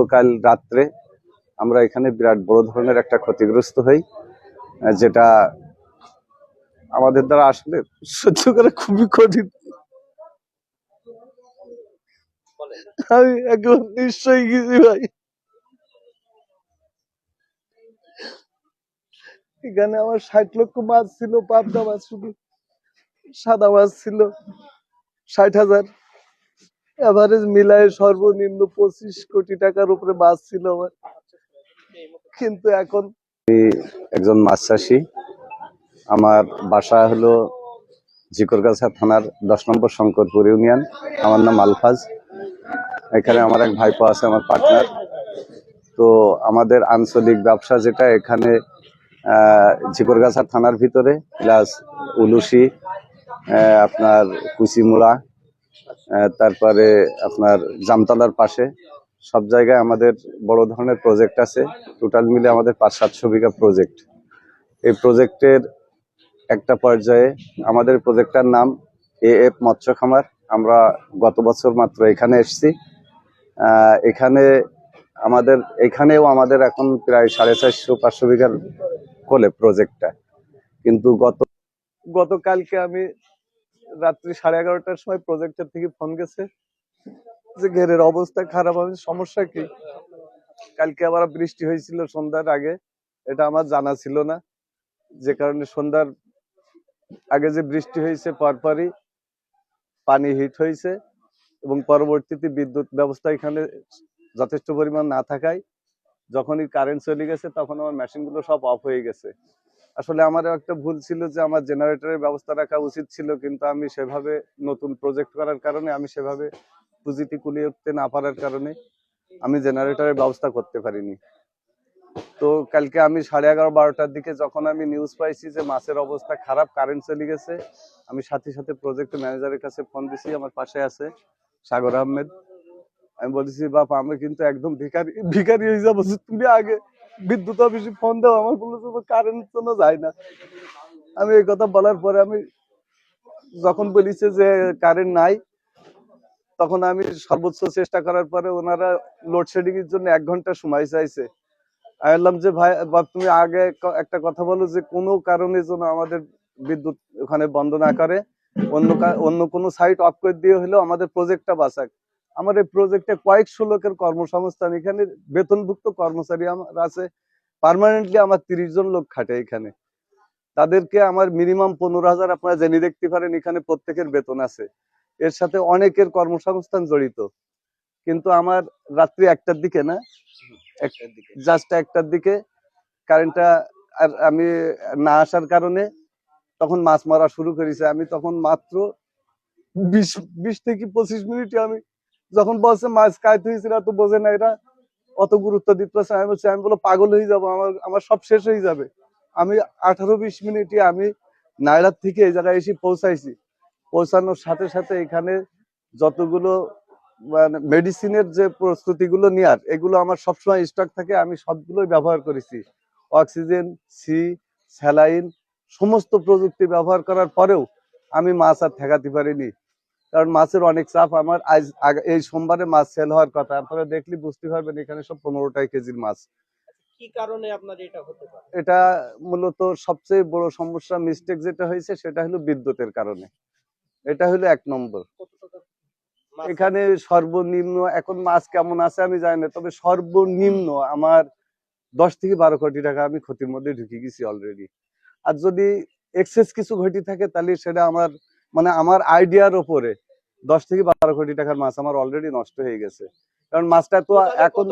গতকাল রাত্রে আমরা এখানে বিরাট বড় ধরনের একটা ক্ষতিগ্রস্ত হই, যেটা আমাদের দ্বারা আসলে সহ্য করা খুবই কঠিন। আমি একদম নিশ্চয়ই গেছি ভাই। এখানে আমার 60 লক্ষ মাছ ছিল, পাবদা মাছ, শুধু সাদা মাছ ছিল 60,000, এভারেজ মিলায় সর্বনিম্ন 25 কোটি টাকার উপরে মাছ ছিল আমার। কিন্তু এখন একজন মাছ চাষি, আমার বাসা হলো ঝিকরগাছা থানার 10 নম্বর শঙ্করপুর ইউনিয়ন। আমার নাম আলফাজ। এখানে আমার এক ভাইপো আছে, আমার পার্টনার। তো আমাদের আঞ্চলিক ব্যবসা যেটা এখানে ঝিকরগাছা থানার ভিতরে, প্লাস উলুশি, আপনার কুচিমুড়া, তারপরে আপনার জামতলার পাশে সব জায়গায় আমাদের বড় ধরনের প্রজেক্ট আছে। টোটাল মিলে আমাদের 500-700 বিঘা প্রজেক্ট। এই প্রজেক্টের একটা পর্যায়ে আমাদের প্রজেক্টটার নাম AF মৎস্য খামার। আমরা গত বছর মাত্র এখানে এসেছি। এখানেও আমাদের এখন প্রায় 450-500 বিঘার কোলে প্রজেক্টটা। কিন্তু গতকালকে আমি রাত্রি 11:30টার সময় প্রজেক্টের থেকে ফোন গেছে যে ঘেরের অবস্থা খারাপ। আমি সমস্যা কি? কালকে আবার বৃষ্টি হয়েছিল সন্ধ্যার আগে, এটা আমার জানা ছিল না, যে কারণে সন্ধ্যার আগে যে বৃষ্টি হয়েছে পরপরই পানি হিট হয়েছে, এবং পরবর্তীতে বিদ্যুৎ ব্যবস্থা এখানে যথেষ্ট পরিমাণ না থাকায় যখনই কারেন্ট চলে গেছে তখন আমার মেশিনগুলো সব অফ হয়ে গেছে। আসলে আমারও একটা ভুল ছিল যে আমার জেনারেটরের ব্যবস্থা রাখা উচিত ছিল, কিন্তু আমি সেভাবে নতুন প্রজেক্ট করার কারণে আমি সেভাবে পুঁজিটি কুলিয়ে উঠতে না পারার কারণে আমি জেনারেটরের ব্যবস্থা করতে পারিনি। তো কালকে আমি 11:30-12টার দিকে যখন আমি নিউজ পাইছি যে মাছের অবস্থা খারাপ, কারেন্ট চলে গেছে, আমি সাথে সাথে প্রজেক্ট ম্যানেজারের কাছে ফোন দিছি। আমার পাশে আছে সাগর আহমেদ। আমি বলেছি, বাপ আমি কিন্তু একদম ভিখারি হয়ে যাবো, তুমি আগে বিদ্যুৎ অফিসে ফোন দাও। আমার বলেছে কারেন্ট তো যায় না। আমি এই কথা বলার পরে আমি যখন বলেছে যে কারেন্ট নাই, তখন আমি সর্বোচ্চ চেষ্টা করার পরে ওনারা লোডশেডিং এর জন্য 1 ঘন্টা সময় চাইছে। আমি বললাম যে ভাই, তুমি আগে একটা কথা বলো যে কোনো কারণে যেন আমাদের বিদ্যুৎ ওখানে বন্ধ না করে, অন্য কোনো সাইট অফ করে দিয়ে হলেও আমাদের প্রজেক্টটা বাঁচাক। আমার এই প্রজেক্টে কয়েকশো লোকের কর্মসংস্থান, এখানে বেতনভুক্ত কর্মচারী আমার আছে, পার্মানেন্টলি আমার 30 জন লোক খাটে এখানে। তাদেরকে আমার মিনিমাম 15,000 আপনারা জেনে দেখতে পারেন, এখানে প্রত্যেকের বেতন আছে। এর সাথে অনেকের কর্মসংস্থান জড়িত। কিন্তু আমার রাত্রি 1টার দিকে না, জাস্ট 1টার দিকে কারেন্টটা আর আমি না আসার কারণে তখন মাছ মারা শুরু করেছে। আমি তখন মাত্র 20 থেকে 25 মিনিটে আমি যখন বলছে মাছ কাইতে হয়েছে, তো বোঝে না, এরা অত গুরুত্ব দিতেছে। আমি বলো পাগল হয়ে যাবো, আমার সব শেষ হয়ে যাবে। আমি 18-20 মিনিটে আমি নাইরাত থেকে এই জায়গায় এসে পৌঁছাইছি। পৌঁছানোর সাথে সাথে এখানে যতগুলো মানে মেডিসিনের যে প্রস্তুতিগুলো নেওয়ার, এগুলো আমার সবসময় স্টক থাকে, আমি সবগুলোই ব্যবহার করেছি। অক্সিজেন, স্যালাইন, সমস্ত প্রযুক্তি ব্যবহার করার পরেও আমি মাছ আর ঠেকাতে পারিনি, কারণ মাছের অনেক চাপ। আমার এই সোমবারে মাছ সেল হওয়ার কথা, আপনারা দেখলে বুঝতে পারবেন এখানে সব 15 কেজির মাছ। কি কারণে আপনার এটা হতে পারে? এটা মূলত সবচেয়ে বড় সমস্যা, মিস্টেক যেটা হয়েছে সেটা হলো বিদ্যুতের কারণে। এটা হলো 1 নম্বর। এখানে সর্বনিম্ন এখন মাছ কেমন আছে আমি জানি না, তবে সর্বনিম্ন আমার 10 থেকে 12 কোটি টাকা আমি ক্ষতির মধ্যে ঢুকে গেছি অলরেডি। আর যদি এক্সেস কিছু ঘটি থাকে তাহলে সেটা আমার মানে আমার আইডিয়ার উপরে 10 থেকে 12 কোটি টাকার মাছ আমার অলরেডি নষ্ট হয়ে গেছে। কারণ মাছটা তো এখন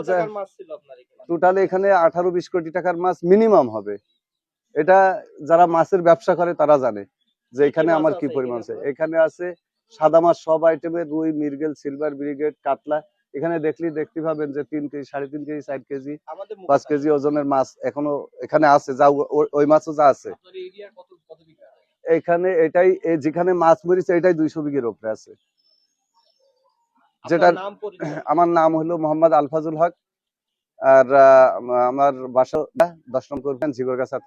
টোটালে এখানে 18-20 কোটি টাকার মাছ মিনিমাম হবে। এটা যারা মাছের ব্যবসা করে তারা জানে যে এখানে আমার কি পরিমাণ আছে। এখানে আছে সাদা মাছ সব আইটেমের, রুই, মৃগেল, সিলভার ব্রিগেড, কাতলা। এখানে দেখতে পাবেন যে 3 কেজি, 3.5 কেজি, 4 কেজি, 5 কেজি ওজনের মাছ এখনো এখানে আছে, যা ওই মাছও যা আছে এখানে। এটাই যেখানে মাছ মরিছে এটাই 200 বিঘের উপরে আছে। যেটা আমার নাম হলো মোহাম্মদ আলফাজুল হক, আর আমার বাসা 10 নম্বর ঝিকরগাছা।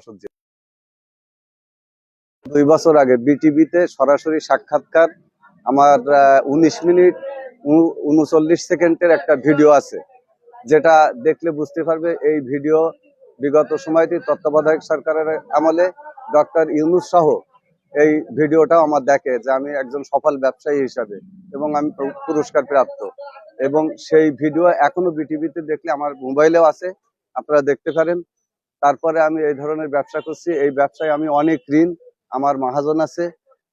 2 বছর আগে বিটিভিতে সরাসরি সাক্ষাৎকার আমার 19 মিনিট 39 সেকেন্ডের একটা ভিডিও আছে। যেটা দেখলে বুঝতে পারবে এই ভিডিও বিগত সময়টি তত্ত্বাবধায়ক সরকারের আমলে ডক্টর ইউনূস সহ এই ভিডিওটাও আমার দেখে যে আমি একজন সফল ব্যবসায়ী হিসাবে এবং আমি পুরস্কার প্রাপ্ত, এবং সেই ভিডিও এখনো বিটিভিতে দেখলে আমার মোবাইলেও আছে, আপনারা দেখতে পারেন। তারপরে আমি এই ধরনের ব্যবসা করছি, এই ব্যবসায় আমি অনেক ঋণ, আমার মহাজন আছে,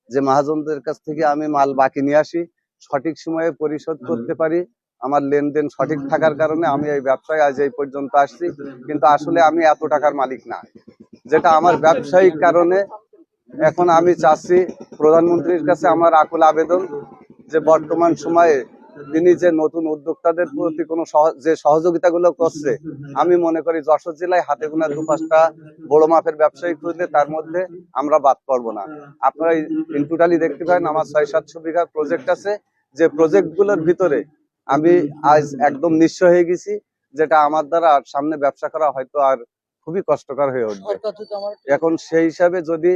যে মহাজনদের কাছ থেকে আমি মাল বাকি নিয়ে আসি, সঠিক সময়ে পরিশোধ করতে পারি। আমার লেনদেন সঠিক থাকার কারণে আমি এই ব্যবসায় আজ এই পর্যন্ত আসছি, কিন্তু আসলে আমি এত টাকার মালিক না, যেটা আমার ব্যবসায়িক কারণে। এখন আমি চাচ্ছি প্রধানমন্ত্রীর কাছে আমার আকুল আবেদন যে বর্তমান সময়ে তিনি যে নতুন উদ্যোক্তাদের প্রতি কোনো যে সহযোগিতাগুলো করছে, আমি মনে করি যশোর জেলায় হাতে গোনা 2-5টা বড় মাপের ব্যবসায়ী খুঁজলে তার মধ্যে আমরা বাদ পড়বো না। আপনারা ইন টোটালি দেখতে পারেন আমার 600-700 বিঘা প্রজেক্ট আছে, যে প্রজেক্টগুলোর ভিতরে আমি আজ একদম নিঃস্ব হয়ে গেছি, যেটা আমার দ্বারা সামনে ব্যবসা করা হয়তো আর খুবই কষ্টকর হয়ে উঠবে। এখন সেই হিসাবে যদি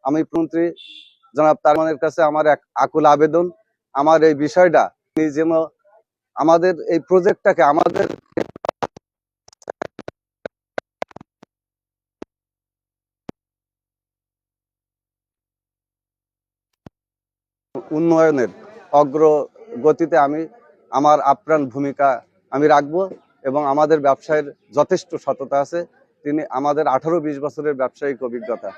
আমি মন্ত্রী জনাব তারমানের কাছে আমার এক আকুল আবেদন, আমার এই বিষয়টা যেন আমাদের এই প্রজেক্টটাকে আমাদের উন্নয়নের অগ্রগতিতে আমি আমার আপ্রাণ ভূমিকা আমি রাখবো, এবং আমাদের ব্যবসায়ের যথেষ্ট সততা আছে। তিনি আমাদের 18-20 বছরের ব্যবসায়িক অভিজ্ঞতা।